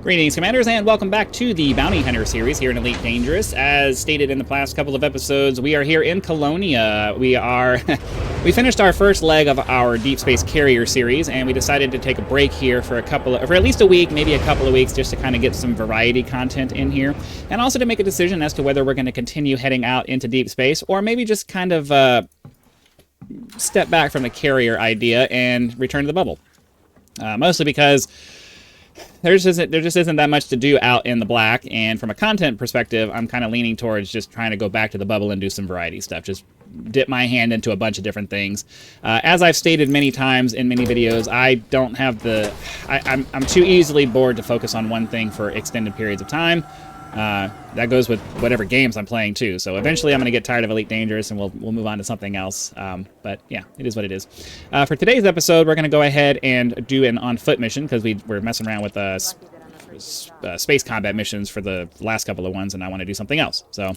Greetings, Commanders, and welcome back to the Bounty Hunter series here in Elite Dangerous. As stated in the past couple of episodes, we are here in Colonia. We finished our first leg of our Deep Space Carrier series, and we decided to take a break here for at least a week, maybe a couple of weeks, just to kind of get some variety content in here, and also to make a decision as to whether we're going to continue heading out into deep space, or maybe just kind of step back from the carrier idea and return to the bubble. Mostly because there just isn't that much to do out in the black, and from a content perspective, I'm kind of leaning towards just trying to go back to the bubble and do some variety stuff. Just dip my hand into a bunch of different things. As I've stated many times in many videos, I don't have I'm too easily bored to focus on one thing for extended periods of time. That goes with whatever games I'm playing too. So eventually I'm going to get tired of Elite Dangerous and we'll move on to something else. But yeah, it is what it is. For today's episode, we're going to go ahead and do an on-foot mission because we're messing around with space combat missions for the last couple of ones, and I want to do something else. So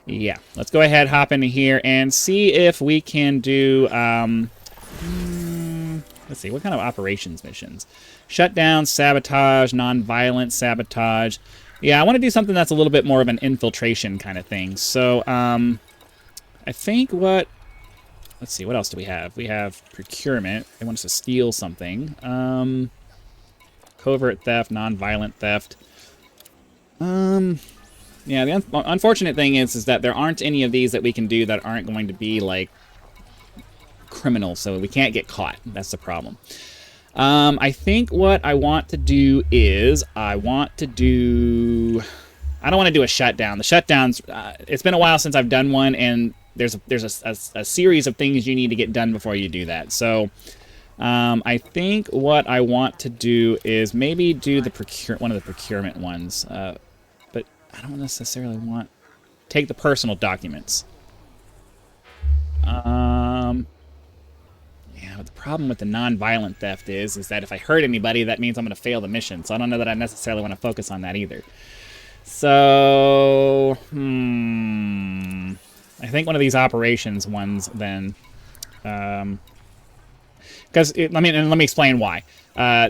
yeah, let's go ahead, hop into here, and see if we can do... let's see, what kind of operations missions? Shutdown, sabotage, non-violent sabotage. Yeah, I want to do something that's a little bit more of an infiltration kind of thing. So, I think let's see, what else do we have? We have procurement. They want us to steal something. Covert theft, non-violent theft. Yeah, the unfortunate thing is that there aren't any of these that we can do that aren't going to be, like, criminal, so we can't get caught. That's the problem. I think what I want to do is I don't want to do a shutdown. The shutdowns, it's been a while since I've done one, and there's a series of things you need to get done before you do that. So I think what I want to do is maybe do one of the procurement ones, but I don't necessarily take the personal documents. Yeah, but the problem with the non-violent theft is that if I hurt anybody, that means I'm going to fail the mission. So I don't know that I necessarily want to focus on that either. So, I think one of these operations ones then, because let me explain why.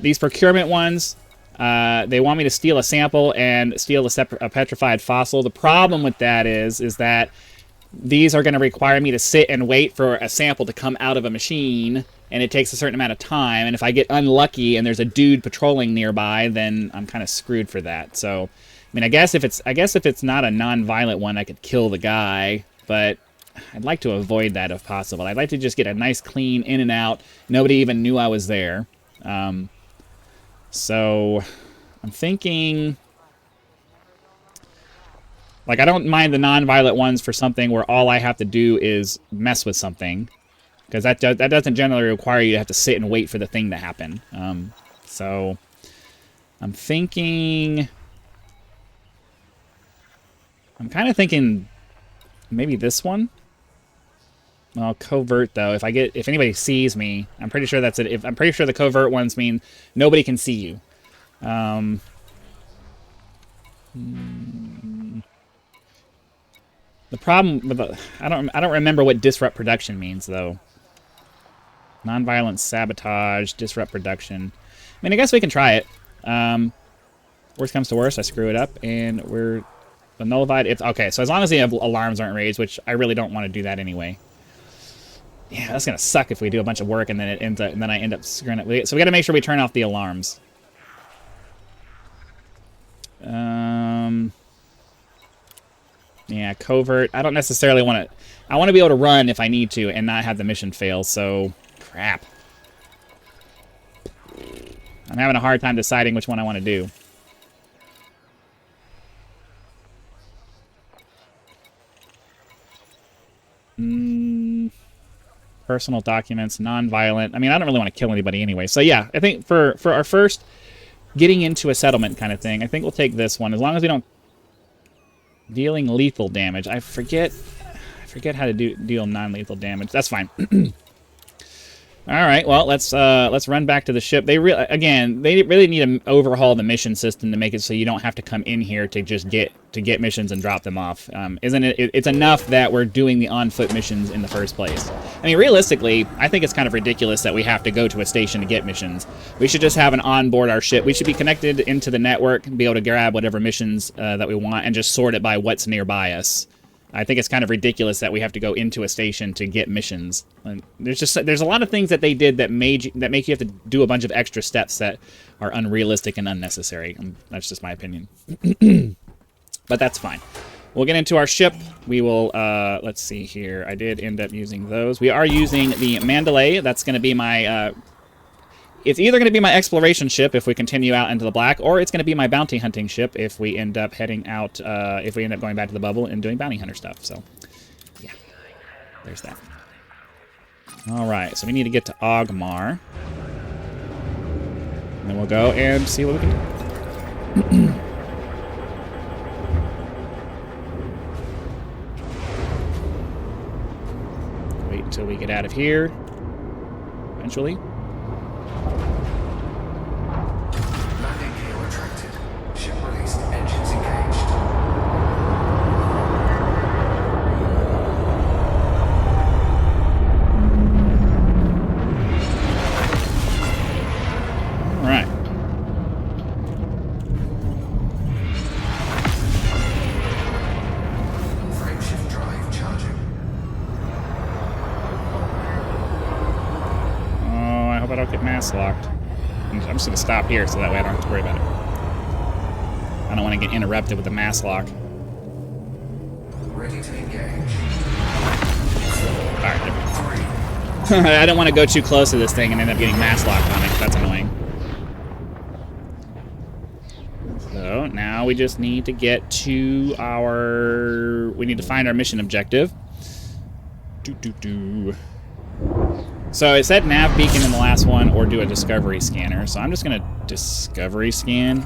These procurement ones, they want me to steal a sample and steal a petrified fossil. The problem with that is that these are going to require me to sit and wait for a sample to come out of a machine, and it takes a certain amount of time, and if I get unlucky and there's a dude patrolling nearby, then I'm kind of screwed for that. So, I mean, I guess if it's not a non-violent one, I could kill the guy, but I'd like to avoid that if possible. I'd like to just get a nice clean in and out. Nobody even knew I was there. So, I'm thinking... Like, I don't mind the non-violent ones for something where all I have to do is mess with something. Because that doesn't generally require you to have to sit and wait for the thing to happen. So, I'm thinking... I'm kind of thinking maybe this one? Well, covert, though. If anybody sees me, I'm pretty sure that's it. I'm pretty sure the covert ones mean nobody can see you. The problem with I don't remember what disrupt production means though. Nonviolent sabotage, disrupt production. I mean, I guess we can try it. Worst comes to worst, I screw it up and we're nullified. It's okay. So as long as the alarms aren't raised, which I really don't want to do that anyway. Yeah, that's gonna suck if we do a bunch of work and then I end up screwing it. So we got to make sure we turn off the alarms. Yeah, covert. I don't necessarily want to... I want to be able to run if I need to and not have the mission fail, so... Crap. I'm having a hard time deciding which one I want to do. Personal documents, non-violent. I mean, I don't really want to kill anybody anyway. So yeah, I think for our first getting into a settlement kind of thing, I think we'll take this one. As long as we don't... Dealing lethal damage. I forget how to deal non-lethal damage. That's fine. All right, well, let's run back to the ship. They really need to overhaul the mission system to make it so you don't have to come in here to just get missions and drop them off. Isn't it? It's enough that we're doing the on-foot missions in the first place. I mean, realistically, I think it's kind of ridiculous that we have to go to a station to get missions. We should just have an onboard our ship. We should be connected into the network and be able to grab whatever missions that we want and just sort it by what's nearby us. I think it's kind of ridiculous that we have to go into a station to get missions. And there's a lot of things that they did that make you have to do a bunch of extra steps that are unrealistic and unnecessary. That's just my opinion. But that's fine. We'll get into our ship. We will, let's see here. I did end up using those. We are using the Mandalay. That's going to be my, it's either going to be my exploration ship if we continue out into the black, or it's going to be my bounty hunting ship if we end up heading out, if we end up going back to the bubble and doing bounty hunter stuff. So, yeah, there's that. All right, so we need to get to Ogmar. And then we'll go and see what we can do. Wait until we get out of here, eventually. Locked. I'm just going to stop here so that way I don't have to worry about it. I don't want to get interrupted with the mass lock. Ready to engage. Alright, I don't want to go too close to this thing and end up getting mass locked on it. That's annoying. So now we just need to get to our... We need to find our mission objective. So it said nav beacon in the last one, or do a discovery scanner. So I'm just going to discovery scan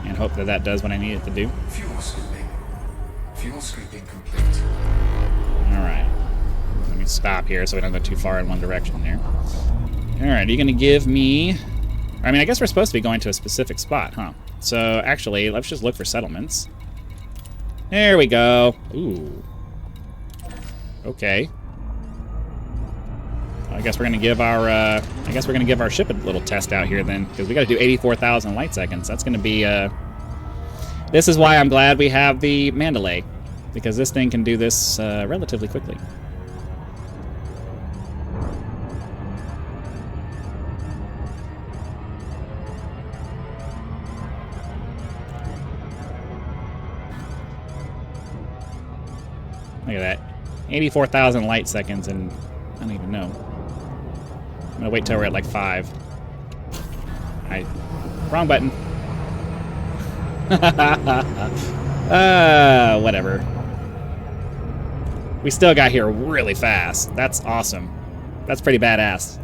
and hope that that does what I need it to do. Fuel scooping. Fuel scooping complete. All right. Let me stop here so we don't go too far in one direction there. All right, are you going to give me... I mean, I guess we're supposed to be going to a specific spot, huh? So actually, let's just look for settlements. There we go. Ooh. Okay. I guess we're gonna give our ship a little test out here then, because we got to do 84,000 light seconds. That's gonna be This is why I'm glad we have the Mandalay, because this thing can do this relatively quickly. Look at that, 84,000 light seconds, and I don't even know. I'm gonna wait till we're at like 5. Wrong button. Whatever. We still got here really fast. That's awesome. That's pretty badass.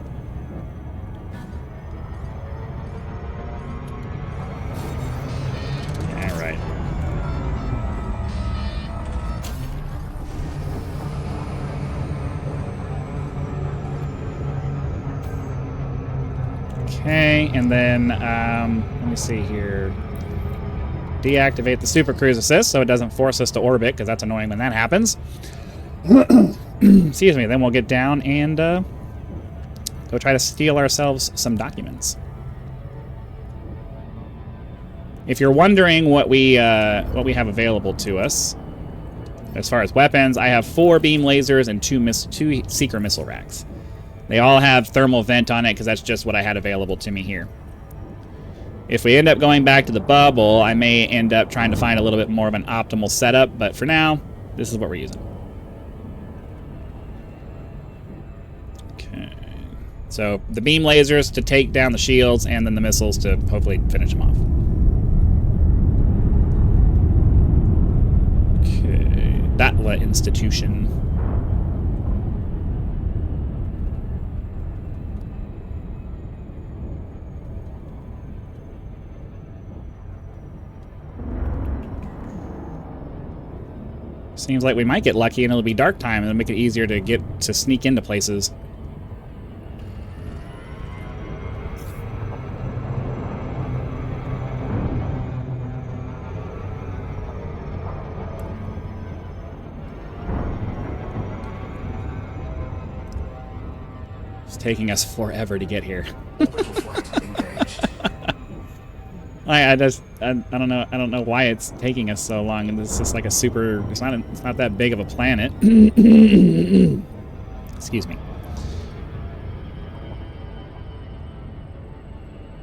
All right. Okay, and then, let me see here. Deactivate the Super Cruise Assist so it doesn't force us to orbit, because that's annoying when that happens. Excuse me, then we'll get down and go try to steal ourselves some documents. If you're wondering what we have available to us, as far as weapons, I have 4 beam lasers and 2 seeker missile racks. They all have thermal vent on it because that's just what I had available to me here. If we end up going back to the bubble, I may end up trying to find a little bit more of an optimal setup, but for now, this is what we're using. Okay. So the beam lasers to take down the shields, and then the missiles to hopefully finish them off. Okay. Datla Institution. Seems like we might get lucky and it'll be dark time and it'll make it easier to sneak into places. taking us forever to get here. Orbital flight engaged. I don't know. I don't know why it's taking us so long. And this is like a super. It's not that big of a planet. Excuse me.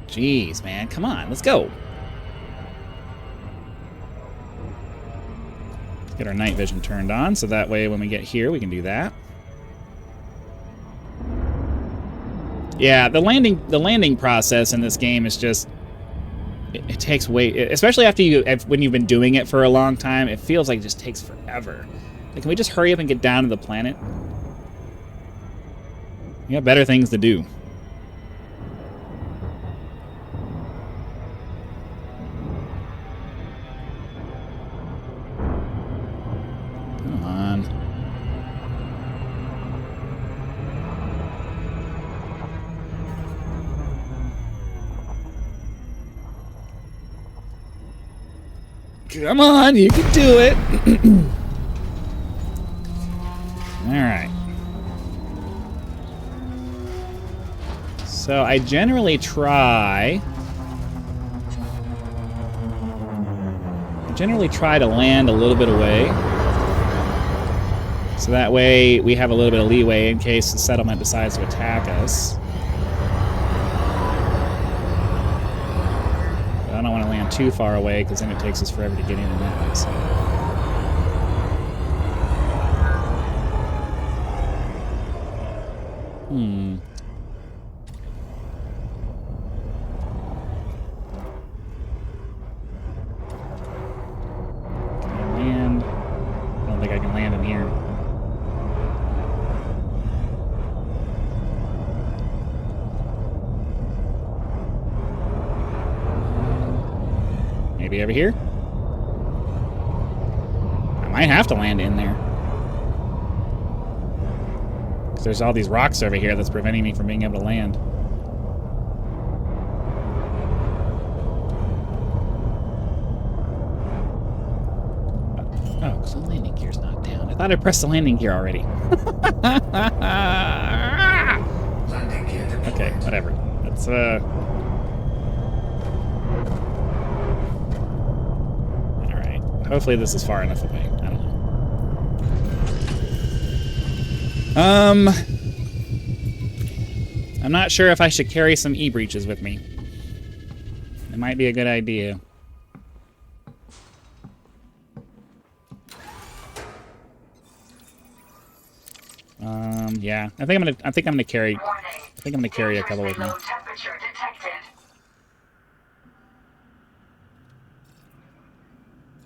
Jeez, man, come on, let's go. Let's get our night vision turned on, so that way when we get here, we can do that. Yeah, the landing process in this game is just. It takes way, especially when you've been doing it for a long time. It feels like it just takes forever. Like, can we just hurry up and get down to the planet? We got better things to do. Come on. Come on, you can do it. All right. So I generally try to land a little bit away. So that way we have a little bit of leeway in case the settlement decides to attack us. But I don't want to land too far away because then it takes us forever to get in and out. So. Maybe over here? I might have to land in there. Because there's all these rocks over here that's preventing me from being able to land. Oh, because the landing gear's knocked down. I thought I pressed the landing gear already. Landing gear deployed. Okay, whatever. Let's, hopefully this is far enough away. I don't know. I'm not sure if I should carry some e-breaches with me. It might be a good idea. Yeah. I think I'm gonna carry a couple with me.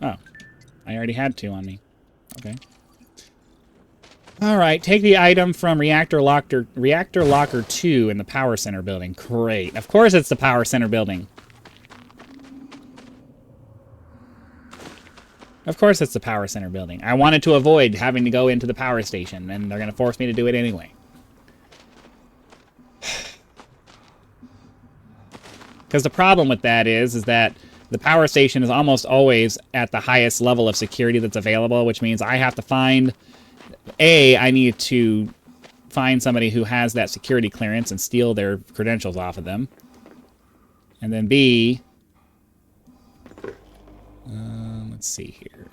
Oh. I already had 2 on me. Okay. Alright, take the item from Reactor Locker 2 in the Power Center building. Great. Of course it's the Power Center building. Of course it's the Power Center building. I wanted to avoid having to go into the power station, and they're going to force me to do it anyway. Because the problem with that is that the power station is almost always at the highest level of security that's available, which means I have to find... I need to find somebody who has that security clearance and steal their credentials off of them. And then B... let's see here.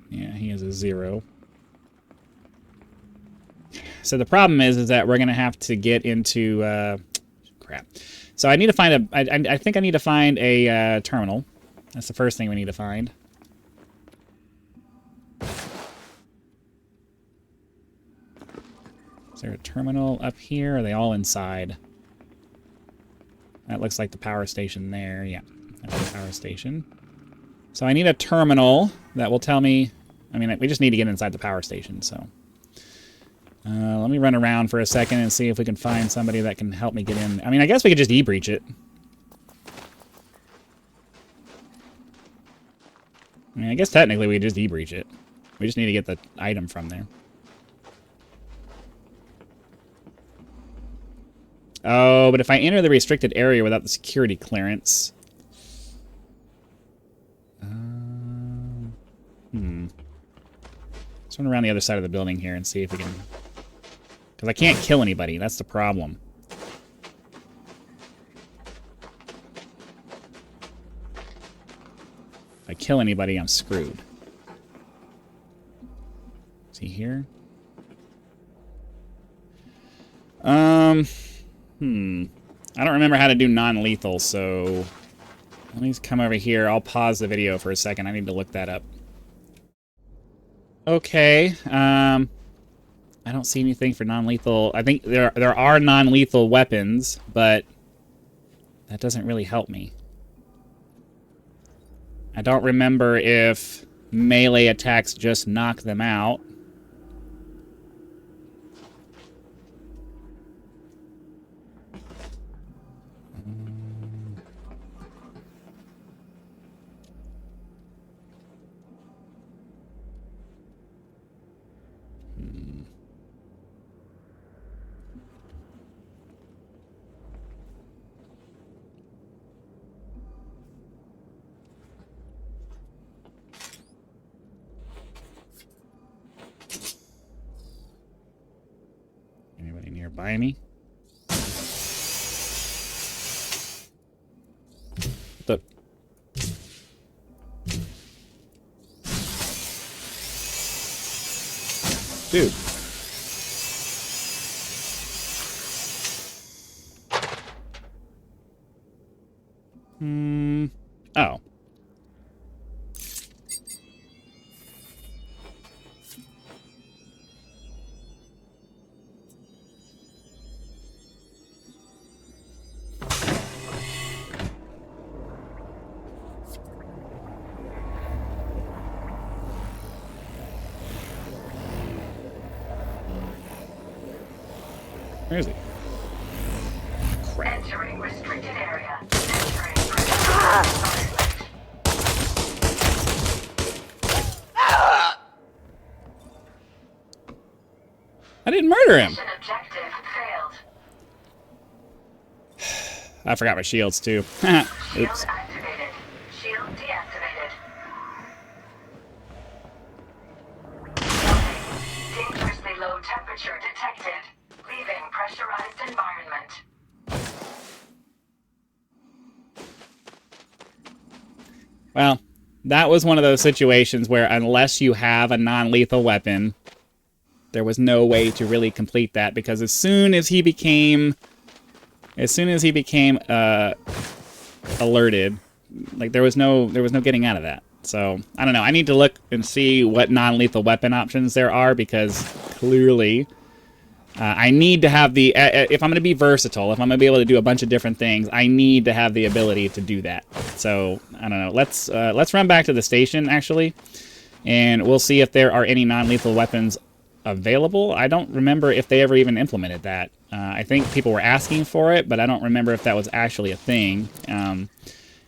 Yeah, he has a 0. So the problem is that we're going to have to get into... crap. So I need to find a... I think I need to find a terminal. That's the first thing we need to find. Is there a terminal up here? Or are they all inside? That looks like the power station there. Yeah, that's the power station. So I need a terminal that will tell me... I mean, we just need to get inside the power station, so... let me run around for a second and see if we can find somebody that can help me get in. I mean, I guess we could just e-breach it. I mean, I guess technically we just e-breach it. We just need to get the item from there. Oh, but if I enter the restricted area without the security clearance... Let's run around the other side of the building here and see if we can... Because I can't kill anybody. That's the problem. If I kill anybody, I'm screwed. Is he here? I don't remember how to do non-lethal, so... Let me come over here. I'll pause the video for a second. I need to look that up. Okay, I don't see anything for non-lethal. I think there are non-lethal weapons, but that doesn't really help me. I don't remember if melee attacks just knock them out. Anybody nearby me? The... Dude. Oh. Where is he? Crap. Entering restricted area. Entering restricted I didn't murder him. Mission objective failed. I forgot my shields too. Shield Oops. activated. Shield deactivated. Dangerously low temperature detected. Leaving pressurized environment. Well, that was one of those situations where unless you have a non-lethal weapon, there was no way to really complete that, because as soon as he became alerted, like there was no getting out of that. So I don't know. I need to look and see what non-lethal weapon options there are, because clearly I need to have the if I'm going to be versatile, if I'm going to be able to do a bunch of different things, I need to have the ability to do that. So I don't know. Let's run back to the station actually, and we'll see if there are any non-lethal weapons available. I don't remember if they ever even implemented that. I think people were asking for it, but I don't remember if that was actually a thing. And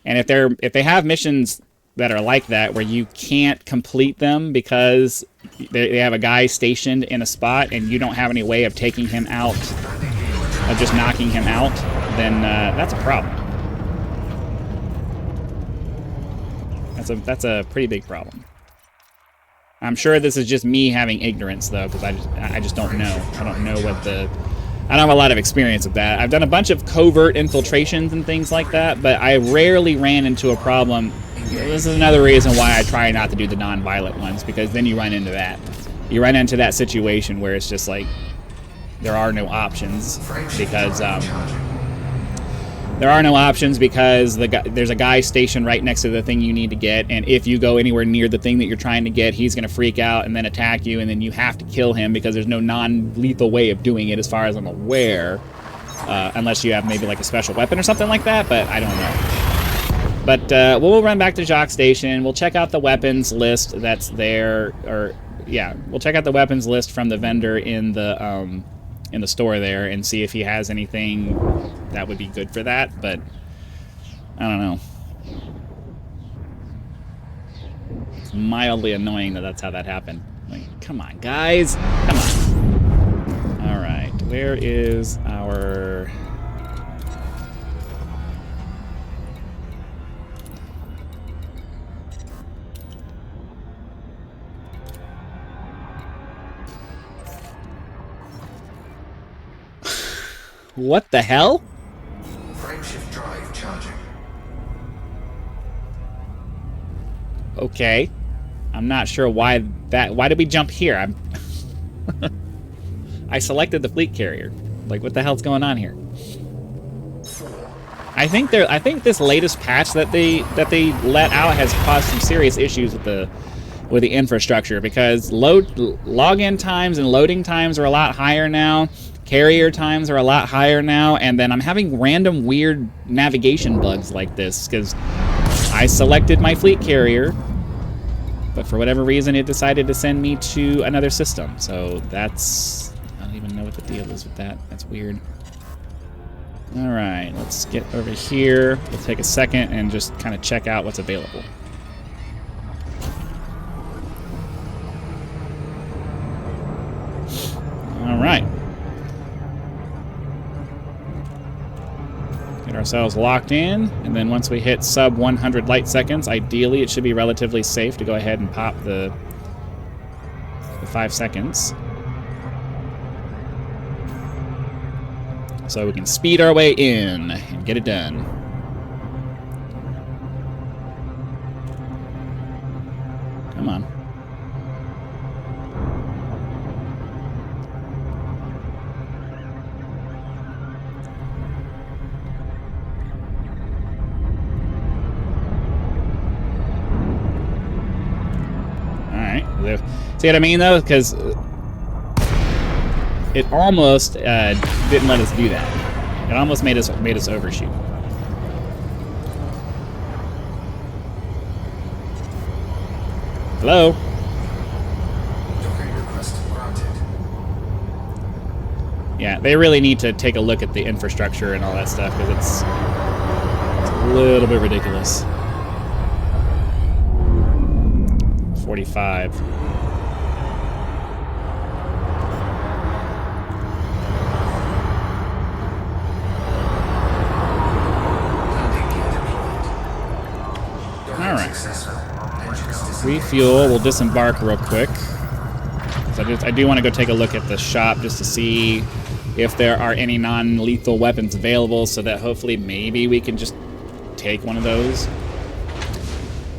if they have missions that are like that, where you can't complete them because they have a guy stationed in a spot and you don't have any way of taking him out, of just knocking him out, then that's a problem. That's a pretty big problem. I'm sure this is just me having ignorance, though, because I just don't know. I don't know what the... I don't have a lot of experience with that. I've done a bunch of covert infiltrations and things like that, but I rarely ran into a problem. This is another reason why I try not to do the non-violent ones, because then you run into that. You run into that situation where it's just like there are no options because there's a guy stationed right next to the thing you need to get, and if you go anywhere near the thing that you're trying to get, he's going to freak out and then attack you, and then you have to kill him because there's no non-lethal way of doing it as far as I'm aware, unless you have maybe like a special weapon or something like that, but I don't know. But we'll run back to Jacques Station. We'll check out the weapons list that's there, or yeah, we'll check out the weapons list from the vendor in the store there and see if he has anything that would be good for that, but I don't know. It's mildly annoying that that's how that happened. Like, come on, guys. Come on. All right, where is our... What the hell? Frameshift drive charging. Okay. I'm not sure why did we jump here? I selected the fleet carrier. Like, what the hell's going on here? I think this latest patch that they let out has caused some serious issues with the infrastructure, because login times and loading times are a lot higher now. Carrier times are a lot higher now, and then I'm having random weird navigation bugs like this because I selected my fleet carrier, but for whatever reason it decided to send me to another system. So that's, I don't even know what the deal is with that. That's weird. All right, let's get over here. We'll take a second and just kind of check out what's available. All right. Get ourselves locked in, and then once we hit sub 100 light seconds, ideally it should be relatively safe to go ahead and pop the 5 seconds. So we can speed our way in and get it done. Come on. See what I mean, though? Because it almost didn't let us do that. It almost made us overshoot. Hello? Docking request granted. Yeah, they really need to take a look at the infrastructure and all that stuff, because it's a little bit ridiculous. 45. Refuel. We'll disembark real quick. So I do want to go take a look at the shop just to see if there are any non-lethal weapons available, so that hopefully maybe we can just take one of those.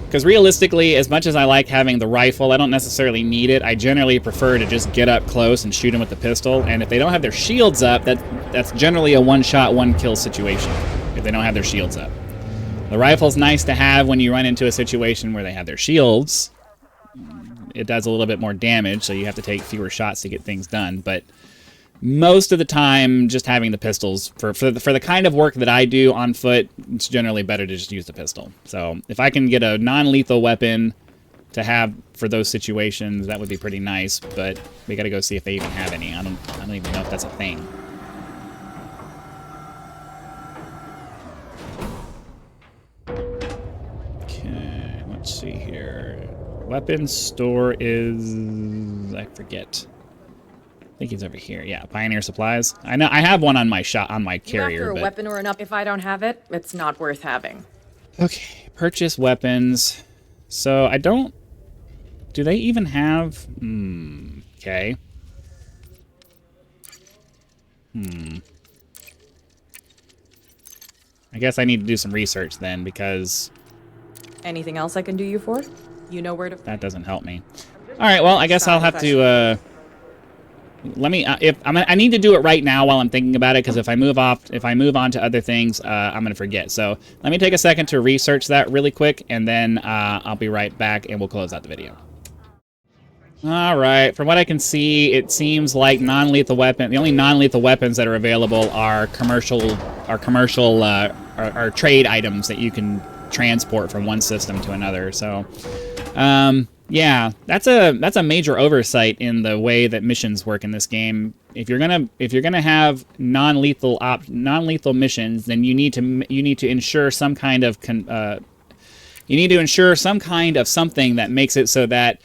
Because realistically, as much as I like having the rifle, I don't necessarily need it. I generally prefer to just get up close and shoot them with the pistol. And if they don't have their shields up, that's generally a one-shot, one-kill situation if they don't have their shields up. The rifle's nice to have when you run into a situation where they have their shields. It does a little bit more damage, so you have to take fewer shots to get things done. But most of the time, just having the pistols, for the kind of work that I do on foot, it's generally better to just use the pistol. So if I can get a non-lethal weapon to have for those situations, that would be pretty nice. But we got to go see if they even have any. I don't even know if that's a thing. Let's see here. Weapons store is... I forget. I think he's over here. Yeah, Pioneer Supplies. I know I have one on my carrier. After a weapon or an up, if I don't have it, it's not worth having. Okay, purchase weapons. So I don't... Do they even have... Okay. I guess I need to do some research then, because... Anything else I can do you for? You know where to... That doesn't help me. All right, well, I guess I'll have to... Let me... I need to do it right now while I'm thinking about it, because if I move on to other things, I'm going to forget. So let me take a second to research that really quick, and then I'll be right back, and we'll close out the video. All right. From what I can see, it seems like non-lethal weapon. The only non-lethal weapons that are available are commercial trade items that you can transport from one system to another. So, yeah, that's a major oversight in the way that missions work in this game. If you're gonna have non-lethal missions, then you need to ensure some kind of something that makes it so that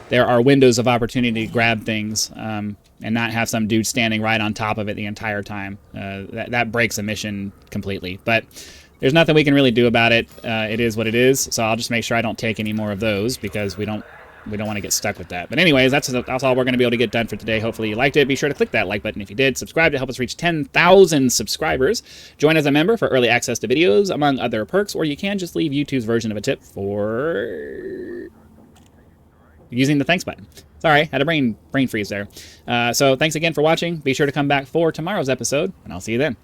there are windows of opportunity to grab things, and not have some dude standing right on top of it the entire time. That breaks a mission completely. But there's nothing we can really do about it. It is what it is. So I'll just make sure I don't take any more of those, because we don't we don't want to get stuck with that. But anyways, that's all we're going to be able to get done for today. Hopefully you liked it. Be sure to click that like button if you did. Subscribe to help us reach 10,000 subscribers. Join as a member for early access to videos, among other perks, or you can just leave YouTube's version of a tip for using the thanks button. Sorry, had a brain freeze there. So thanks again for watching. Be sure to come back for tomorrow's episode, and I'll see you then.